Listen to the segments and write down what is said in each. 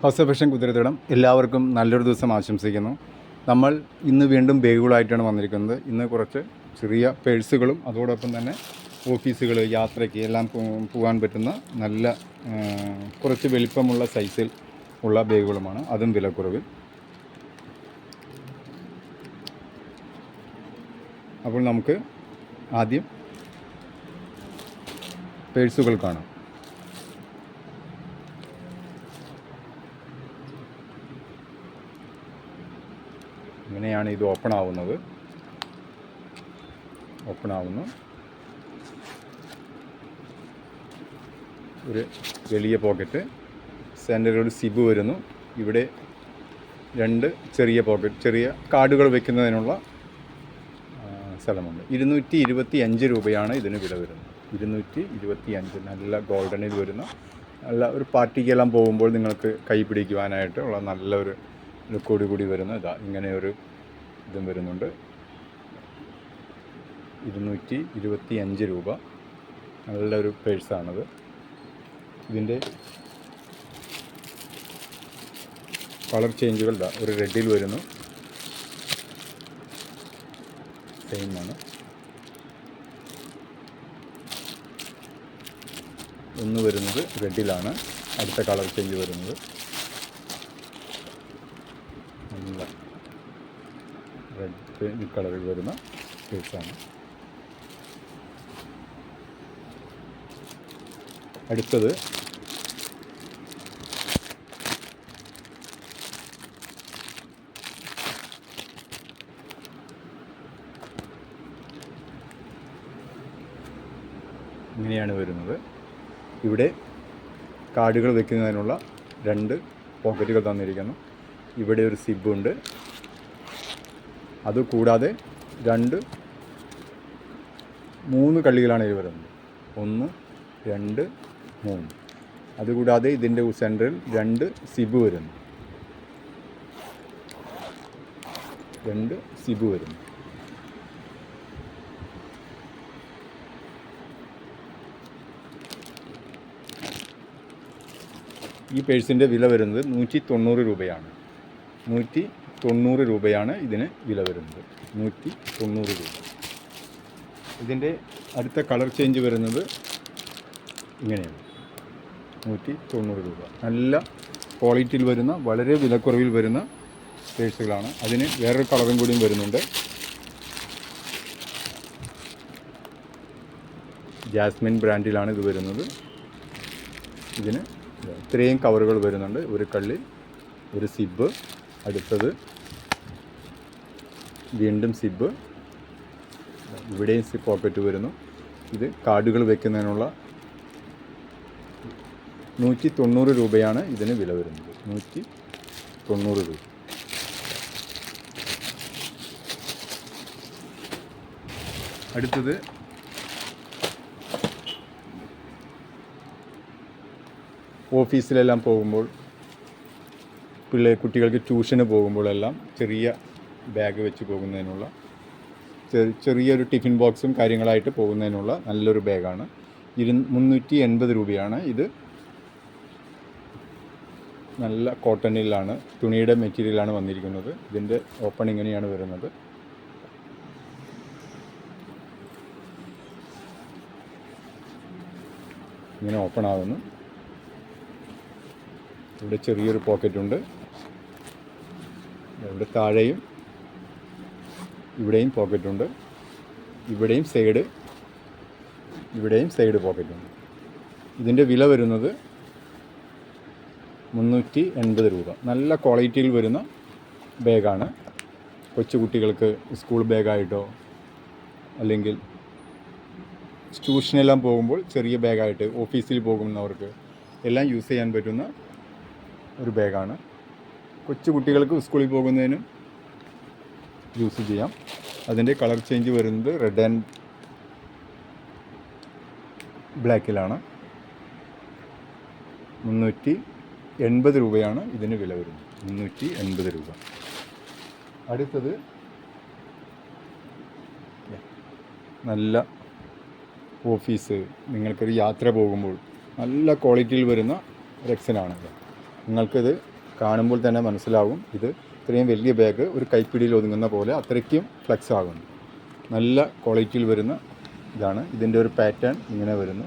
House fashion കുതിരത്തടം എല്ലാവർക്കും നല്ലൊരു ദിവസം ആശംസിക്കുന്നു. നമ്മൾ ഇന്ന് വീണ്ടും ബാഗുകളായിട്ടാണ് വന്നിരിക്കുന്നത്. ഇന്ന് കുറച്ച് ചെറിയ പേഴ്സുകളും അതോടൊപ്പം തന്നെ ഓഫീസുകൾ, യാത്രയ്ക്ക് എല്ലാം പോകാൻ പറ്റുന്ന നല്ല കുറച്ച് വലിപ്പമുള്ള സൈസിൽ ഉള്ള ബാഗുകളുമാണ്, അതും വിലക്കുറവിൽ. അപ്പോൾ നമുക്ക് ആദ്യം പേഴ്സുകൾ കാണാം. ഇങ്ങനെയാണ് ഇത് ഓപ്പൺ ആവുന്നു. ഒരു വലിയ പോക്കറ്റ്, സെൻറ്ററിൽ ഒരു സിബ് വരുന്നു. ഇവിടെ രണ്ട് ചെറിയ പോക്കറ്റ്, ചെറിയ കാർഡുകൾ വെക്കുന്നതിനുള്ള സ്ഥലമുണ്ട്. 225 രൂപയാണ് ഇതിന് വില വരുന്നത്. 225, നല്ല ഗോൾഡനിൽ വരുന്ന, നല്ല ഒരു പാർട്ടിക്കെല്ലാം പോകുമ്പോൾ നിങ്ങൾക്ക് കൈ പിടിക്കുവാനായിട്ട് ഉള്ള നല്ലൊരു ലുക്കോട് കൂടി വരുന്ന ഇങ്ങനെ ഒരു ഇതും വരുന്നുണ്ട്. 225 രൂപ. നല്ലൊരു പേഴ്സാണത്. ഇതിൻ്റെ കളർ ചേഞ്ചുകൾ ഒരു റെഡിൽ വരുന്നു, സെയിമാണ്. ഒന്ന് വരുന്നത് റെഡിലാണ്, അടുത്ത കളർ ചേഞ്ച് വരുന്നത് നല്ല റെഡ് കളറിൽ വരുന്ന പേഴ്സാണ്. അടുത്തത് ഇങ്ങനെയാണ് വരുന്നത്. ഇവിടെ കാർഡുകൾ വെക്കുന്നതിനുള്ള രണ്ട് പോക്കറ്റുകൾ തന്നിരിക്കുന്നു. ഇവിടെ ഒരു സിബുണ്ട്. അതുകൂടാതെ 3 കള്ളികളാണ് ഇത് വരുന്നത്. 1, 2, 3. അതുകൂടാതെ ഇതിൻ്റെ സെൻറ്ററിൽ 2 സിബ് വരുന്നു. 2 സിബ് വരുന്നു. ഈ പേഴ്സിൻ്റെ വില വരുന്നത് 190 രൂപയാണ്. 190 രൂപയാണ് ഇതിന് വില വരുന്നത്. 190 രൂപ. ഇതിൻ്റെ അടുത്ത കളർ ചേഞ്ച് വരുന്നത് ഇങ്ങനെയാണ്. 190 രൂപ. നല്ല ക്വാളിറ്റിയിൽ വരുന്ന, വളരെ വിലക്കുറവിൽ വരുന്ന പേഴ്സുകളാണ്. അതിന് വേറൊരു കളറും കൂടിയും വരുന്നുണ്ട്. ജാസ്മിൻ ബ്രാൻഡിലാണ് ഇത് വരുന്നത്. ഇതിന് ഇത്രയും കവറുകൾ വരുന്നുണ്ട്. ഒരു കള്ളി, ഒരു സിബ്, അടുത്തത് വീണ്ടും സിബ്, ഇവിടെയും സിബ് പോക്കറ്റ് വരുന്നു. ഇത് കാർഡുകൾ വെക്കുന്നതിനുള്ള 190 രൂപയാണ് ഇതിന് വില വരുന്നത്. 190 രൂപ. അടുത്തത് ഓഫീസിലെല്ലാം പോകുമ്പോൾ, കുട്ടികൾക്ക് ട്യൂഷന് പോകുമ്പോഴെല്ലാം ചെറിയ ബാഗ് വെച്ച് പോകുന്നതിനുള്ള, ചെറിയൊരു ടിഫിൻ ബോക്സും കാര്യങ്ങളായിട്ട് പോകുന്നതിനുള്ള നല്ലൊരു ബാഗാണ്. 380 രൂപയാണ് ഇത്. നല്ല കോട്ടണിലാണ്, തുണിയുടെ മെറ്റീരിയലാണ് വന്നിരിക്കുന്നത്. ഇതിൻ്റെ ഓപ്പൺ ഇങ്ങനെയാണ് വരുന്നത്. ഇങ്ങനെ ഓപ്പൺ ആകുന്നു. ഇവിടെ ചെറിയൊരു പോക്കറ്റുണ്ട്. ഇവിടെ താഴെയും ഇവിടെയും പോക്കറ്റുണ്ട്. ഇവിടെയും സൈഡ് പോക്കറ്റുണ്ട്. ഇതിൻ്റെ വില വരുന്നത് 380 രൂപ. നല്ല ക്വാളിറ്റിയിൽ വരുന്ന ബാഗാണ്. കൊച്ചുകുട്ടികൾക്ക് സ്കൂൾ ബാഗായിട്ടോ അല്ലെങ്കിൽ ട്യൂഷനെല്ലാം പോകുമ്പോൾ ചെറിയ ബാഗായിട്ട്, ഓഫീസിൽ പോകുന്നവർക്ക് എല്ലാം യൂസ് ചെയ്യാൻ പറ്റുന്ന ഒരു ബാഗാണ്. കൊച്ചുകുട്ടികൾക്ക് സ്കൂളിൽ പോകുന്നതിനും യൂസ് ചെയ്യാം. അതിൻ്റെ കളർ ചേഞ്ച് വരുന്നത് റെഡ് ആൻഡ് ബ്ലാക്കിലാണ്. 380 രൂപയാണ് ഇതിന് വില വരുന്നത്. 380 രൂപ. അടുത്തത് നല്ല ഓഫീസ്, നിങ്ങൾക്കൊരു യാത്ര പോകുമ്പോൾ നല്ല ക്വാളിറ്റിയിൽ വരുന്ന ഒരു എക്സലാണിത്. നിങ്ങൾക്കിത് കാണുമ്പോൾ തന്നെ മനസ്സിലാവും ഇത് ഇത്രയും വലിയ ബാഗ് ഒരു കൈപ്പിടിയിൽ ഒതുങ്ങുന്ന പോലെ അത്രയ്ക്കും ഫ്ലെക്സ് ആകുന്നു. നല്ല ക്വാളിറ്റിയിൽ വരുന്ന ഇതാണ്. ഇതിൻ്റെ ഒരു പാറ്റേൺ ഇങ്ങനെ വരുന്നു.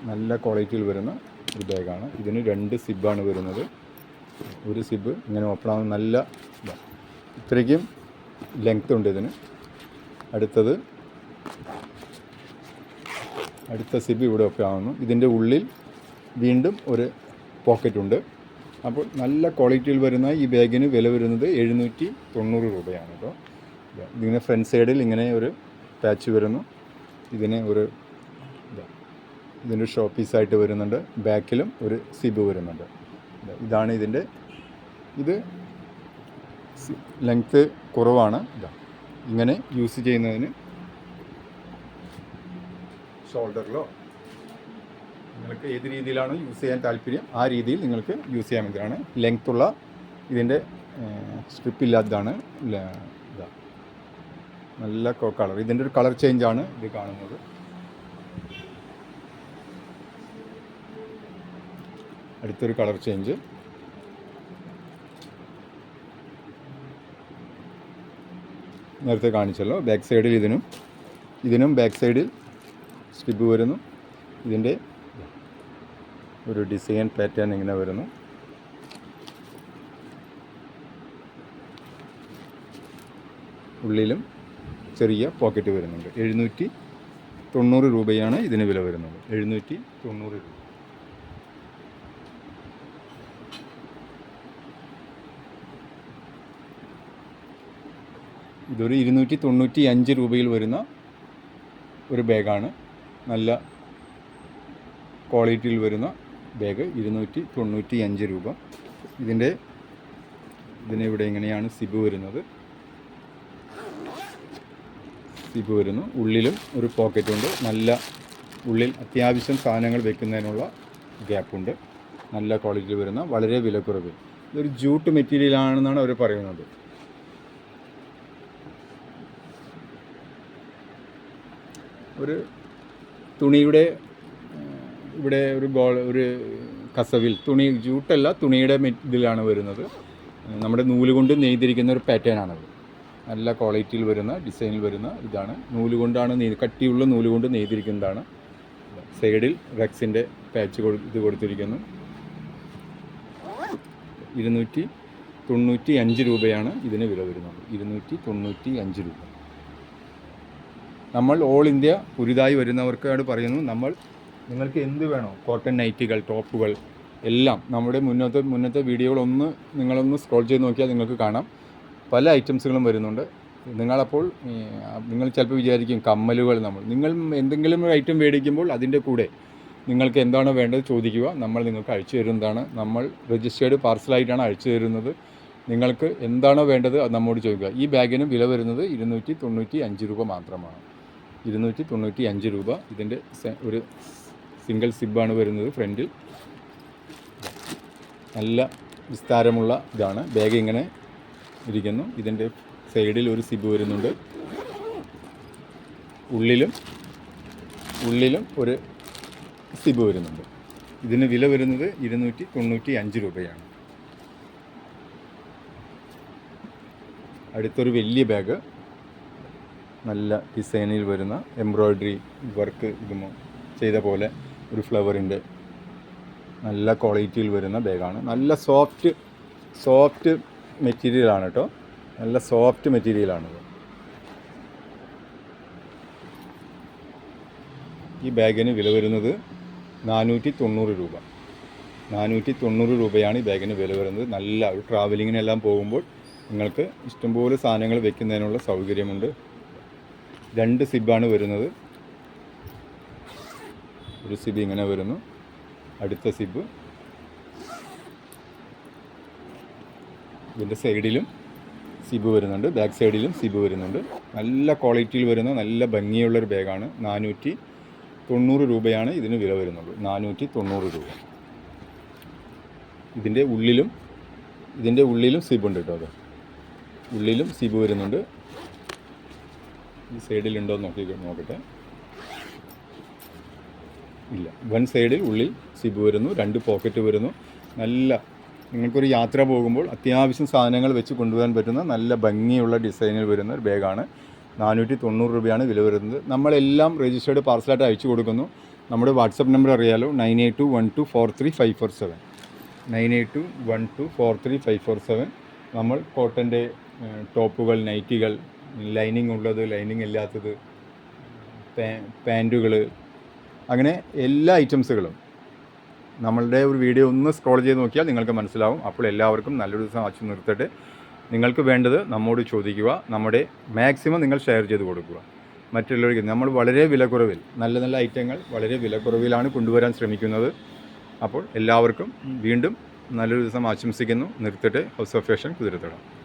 നല്ല ക്വാളിറ്റിയിൽ വരുന്ന ഒരു ബാഗാണ്. ഇതിന് 2 സിബാണ് വരുന്നത്. ഒരു സിബ് ഇങ്ങനെ ഓപ്പൺ ആകുന്ന നല്ല ഇതാണ്. ഇത്രയ്ക്കും ലെങ്ത് ഉണ്ട് ഇതിന്. അടുത്ത സിബ് ഇവിടെ ഓപ്പൺ ആകുന്നു. ഇതിൻ്റെ ഉള്ളിൽ വീണ്ടും ഒരു പോക്കറ്റ് ഉണ്ട്. അപ്പോൾ നല്ല ക്വാളിറ്റിയിൽ വരുന്ന ഈ ബാഗിന് വില വരുന്നത് 790 രൂപയാണ് കേട്ടോ. ഇതിങ്ങനെ ഫ്രണ്ട് സൈഡിൽ ഇങ്ങനെ ഒരു പാച്ച് വരുന്നു. ഇതിൻ്റെ ഷോ പീസായിട്ട് വരുന്നുണ്ട്. ബാക്കിലും ഒരു സിബ് വരുന്നുണ്ട്. ഇതാണ് ഇതിൻ്റെ ഇത് ലെങ്ത്ത് കുറവാണ്. ഇങ്ങനെ യൂസ് ചെയ്യുന്നതിന് ഷോൾഡറിലോ നിങ്ങൾക്ക് ഏത് രീതിയിലാണ് യൂസ് ചെയ്യാൻ താല്പര്യം ആ രീതിയിൽ നിങ്ങൾക്ക് യൂസ് ചെയ്യാവുന്നതാണ്. ലെങ്ത്തുള്ള ഇതിൻ്റെ സ്ട്രിപ്പില്ലാത്തതാണ്. നല്ല കളർ. ഇതിൻ്റെ ഒരു കളർ ചേഞ്ചാണ് ഇത് കാണുന്നത്. അടുത്തൊരു കളർ ചേഞ്ച്. നേരത്തെ കാണിച്ചല്ലോ. ബാക്ക് സൈഡിൽ ഇതിനും ബാക്ക് സൈഡിൽ സ്ട്രിപ്പ് വരുന്നു. ഇതിൻ്റെ ഒരു ഡിസൈൻ പാറ്റേൺ ഇങ്ങനെ വരുന്നു. ഉള്ളിലും ചെറിയ പോക്കറ്റ് വരുന്നുണ്ട്. 790 രൂപയാണ് ഇതിന് വില വരുന്നത്. 790 രൂപ. ഇതൊരു 295 രൂപയിൽ വരുന്ന ഒരു ബാഗാണ്. നല്ല ക്വാളിറ്റിയിൽ വരുന്ന ബാഗ്. 295 രൂപ. ഇതിന് ഇവിടെ ഇങ്ങനെയാണ് സിബ് വരുന്നത്. സിബ് വരുന്നു. ഉള്ളിലും ഒരു പോക്കറ്റുണ്ട്. നല്ല ഉള്ളിൽ അത്യാവശ്യം സാധനങ്ങൾ വെക്കുന്നതിനുള്ള ഗ്യാപ്പുണ്ട്. നല്ല ക്വാളിറ്റിയിൽ വരുന്ന വളരെ വിലക്കുറവ്. ഇതൊരു ജൂട്ട് മെറ്റീരിയലാണെന്നാണ് അവർ പറയുന്നത്. ഒരു തുണിയുടെ ഇവിടെ ഒരു കസവിൽ ജൂട്ടല്ല, തുണിയുടെ ഇതിലാണ് വരുന്നത്. നമ്മുടെ നൂല് കൊണ്ട് നെയ്തിരിക്കുന്ന ഒരു പാറ്റേൺ ആണത്. നല്ല ക്വാളിറ്റിയിൽ വരുന്ന ഡിസൈനിൽ വരുന്ന ഇതാണ്. നൂല് കൊണ്ടാണ് കട്ടിയുള്ള നൂല് കൊണ്ട് നെയ്തിരിക്കുന്നതാണ്. സൈഡിൽ റെക്സിൻ്റെ പാച്ച് ഇത് കൊടുത്തിരിക്കുന്നു. 295 രൂപയാണ് ഇതിന് വില വരുന്നത്. 295 രൂപ. നമ്മൾ ഓൾ ഇന്ത്യ പുതിയതായി വരുന്നവർക്കാണ് പറയുന്നു, നിങ്ങൾക്ക് എന്ത് വേണോ, കോട്ടൺ നൈറ്റികൾ, ടോപ്പുകൾ എല്ലാം നമ്മുടെ മുന്നത്തെ വീഡിയോകളൊന്ന് നിങ്ങളൊന്ന് സ്ക്രോൾ ചെയ്ത് നോക്കിയാൽ നിങ്ങൾക്ക് കാണാം. പല ഐറ്റംസുകളും വരുന്നുണ്ട്. നിങ്ങൾ ചിലപ്പോൾ വിചാരിക്കും കമ്മലുകൾ. നിങ്ങൾ എന്തെങ്കിലും ഒരു ഐറ്റം മേടിക്കുമ്പോൾ അതിൻ്റെ കൂടെ നിങ്ങൾക്ക് എന്താണോ വേണ്ടത് ചോദിക്കുക. നമ്മൾ നിങ്ങൾക്ക് അയച്ചു തരുന്നതാണ്. നമ്മൾ രജിസ്റ്റേർഡ് പാർസലായിട്ടാണ് അയച്ചു തരുന്നത്. നിങ്ങൾക്ക് എന്താണോ വേണ്ടത് അത് നമ്മോട് ചോദിക്കുക. ഈ ബാഗിന് വില വരുന്നത് 295 രൂപ മാത്രമാണ്. 295 രൂപ. ഇതിൻ്റെ ഒരു സിംഗിൾ സിബാണ് വരുന്നത് ഫ്രണ്ടിൽ. നല്ല വിസ്താരമുള്ള ഇതാണ്. ബാഗ് ഇങ്ങനെ ഇരിക്കുന്നു. ഇതിൻ്റെ സൈഡിൽ ഒരു സിബ് വരുന്നുണ്ട്. ഉള്ളിലും ഒരു സിബ് വരുന്നുണ്ട്. ഇതിന് വില വരുന്നത് 295 രൂപയാണ്. അടുത്തൊരു വലിയ ബാഗ്. നല്ല ഡിസൈനിൽ വരുന്ന എംബ്രോയ്ഡറി വർക്ക് ചെയ്ത പോലെ ഒരു ഫ്ലവറിൻ്റെ നല്ല ക്വാളിറ്റിയിൽ വരുന്ന ബാഗാണ്. നല്ല സോഫ്റ്റ് മെറ്റീരിയലാണ് കേട്ടോ. നല്ല സോഫ്റ്റ് മെറ്റീരിയലാണിത്. ഈ ബാഗിന് വില വരുന്നത് 490 രൂപ. 490 രൂപയാണ് ഈ ബാഗിന് വില വരുന്നത്. നല്ല ഒരു ട്രാവലിങ്ങിനെല്ലാം പോകുമ്പോൾ നിങ്ങൾക്ക് ഇഷ്ടംപോലെ സാധനങ്ങൾ വെക്കുന്നതിനുള്ള സൗകര്യമുണ്ട്. 2 സിബാണ് വരുന്നത്. ഒരു സിബ് ഇങ്ങനെ വരുന്നു. അടുത്ത സിബ് ഇതിൻ്റെ സൈഡിലും സിബ് വരുന്നുണ്ട്. ബാക്ക് സൈഡിലും സിബ് വരുന്നുണ്ട്. നല്ല ക്വാളിറ്റിയിൽ വരുന്ന നല്ല ഭംഗിയുള്ളൊരു ബാഗാണ്. 490 രൂപയാണ് ഇതിന് വില വരുന്നത്. 490 രൂപ. ഇതിൻ്റെ ഉള്ളിലും സിബ് ഉണ്ട് കേട്ടോ. ഉള്ളിലും സിബ് വരുന്നുണ്ട്. ഈ സൈഡിലുണ്ടോ നോക്കട്ടെ. ഇല്ല. വൺ സൈഡിൽ ഉള്ളിൽ സിബ് വരുന്നു. 2 പോക്കറ്റ് വരുന്നു. നിങ്ങൾക്കൊരു യാത്ര പോകുമ്പോൾ അത്യാവശ്യം സാധനങ്ങൾ വെച്ച് കൊണ്ടുപോകാൻ പറ്റുന്ന നല്ല ഭംഗിയുള്ള ഡിസൈനിൽ വരുന്ന ഒരു ബാഗാണ്. 490 രൂപയാണ് വില വരുന്നത്. നമ്മളെല്ലാം രജിസ്റ്റേർഡ് പാർസലായിട്ട് അയച്ചു കൊടുക്കുന്നു. നമ്മുടെ വാട്സപ്പ് നമ്പർ അറിയാലോ, 9821243547. 9821243547. നമ്മൾ കോട്ടൻ്റെ ടോപ്പുകൾ, നൈറ്റികൾ, ലൈനിങ് ഉള്ളത്, ലൈനിങ് ഇല്ലാത്തത്, പാൻറ്റുകൾ, അങ്ങനെ എല്ലാ ഐറ്റംസുകളും നമ്മളുടെ ഒരു വീഡിയോ ഒന്ന് സ്ക്രോൾ ചെയ്ത് നോക്കിയാൽ നിങ്ങൾക്ക് മനസ്സിലാവും. അപ്പോൾ എല്ലാവർക്കും നല്ലൊരു ദിവസം ആച്ചു നിർത്തട്ടെ. നിങ്ങൾക്ക് വേണ്ടത് നമ്മോട് ചോദിക്കുക, നമ്മുടെ മാക്സിമം നിങ്ങൾ ഷെയർ ചെയ്ത് കൊടുക്കുക മറ്റുള്ളവർക്ക്. നമ്മൾ വളരെ വിലക്കുറവിൽ നല്ല നല്ല ഐറ്റങ്ങൾ വളരെ വിലക്കുറവിലാണ് കൊണ്ടുവരാൻ ശ്രമിക്കുന്നത്. അപ്പോൾ എല്ലാവർക്കും വീണ്ടും നല്ലൊരു ദിവസം ആശംസിക്കുന്നു. നിർത്തട്ടെ. House of fashion കുതിരത്തടം.